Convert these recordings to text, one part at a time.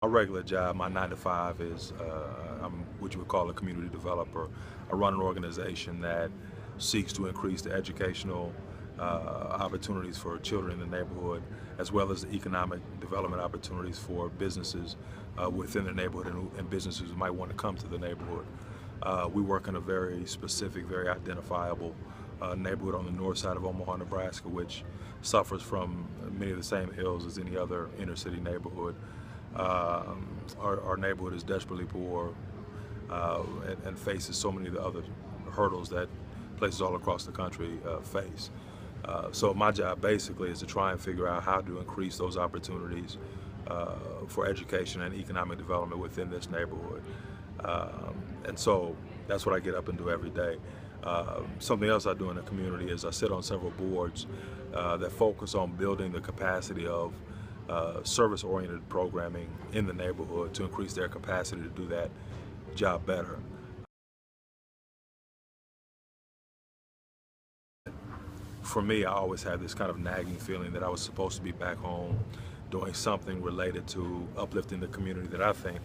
My regular job, my 9 to 5 is I'm what you would call a community developer. I run an organization that seeks to increase the educational opportunities for children in the neighborhood, as well as the economic development opportunities for businesses within the neighborhood and businesses who might want to come to the neighborhood. We work in a very specific, very identifiable neighborhood on the north side of Omaha, Nebraska, which suffers from many of the same ills as any other inner city neighborhood. Our neighborhood is desperately poor and faces so many of the other hurdles that places all across the country face. So my job basically is to try and figure out how to increase those opportunities for education and economic development within this neighborhood. And so that's what I get up and do every day. Something else I do in the community is I sit on several boards that focus on building the capacity of service-oriented programming in the neighborhood to increase their capacity to do that job better. For me, I always had this kind of nagging feeling that I was supposed to be back home doing something related to uplifting the community that I think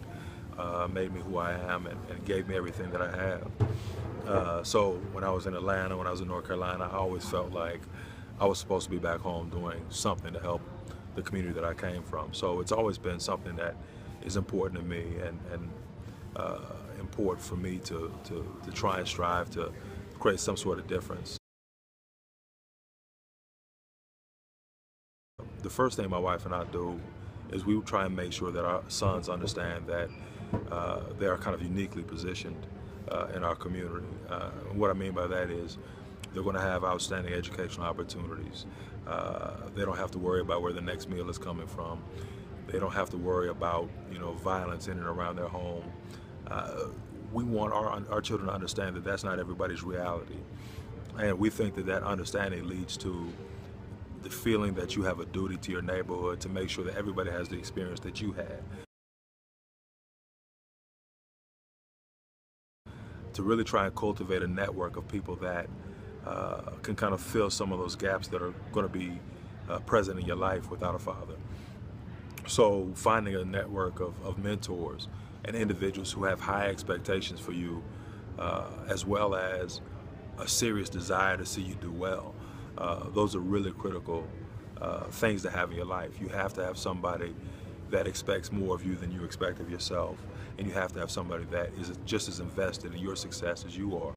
made me who I am and gave me everything that I have. So when I was in Atlanta, when I was in North Carolina, I always felt like I was supposed to be back home doing something to help the community that I came from. So it's always been something that is important to me and important for me to try and strive to create some sort of difference. The first thing my wife and I do is we try and make sure that our sons understand that they are kind of uniquely positioned in our community. What I mean by that is they're going to have outstanding educational opportunities. They don't have to worry about where the next meal is coming from. They don't have to worry about violence in and around their home. We want our children to understand that that's not everybody's reality, and we think that that understanding leads to the feeling that you have a duty to your neighborhood to make sure that everybody has the experience that you had. To really try and cultivate a network of people that can kind of fill some of those gaps that are going to be present in your life without a father. So finding a network of mentors and individuals who have high expectations for you, as well as a serious desire to see you do well. Those are really critical things to have in your life. You have to have somebody that expects more of you than you expect of yourself, and you have to have somebody that is just as invested in your success as you are.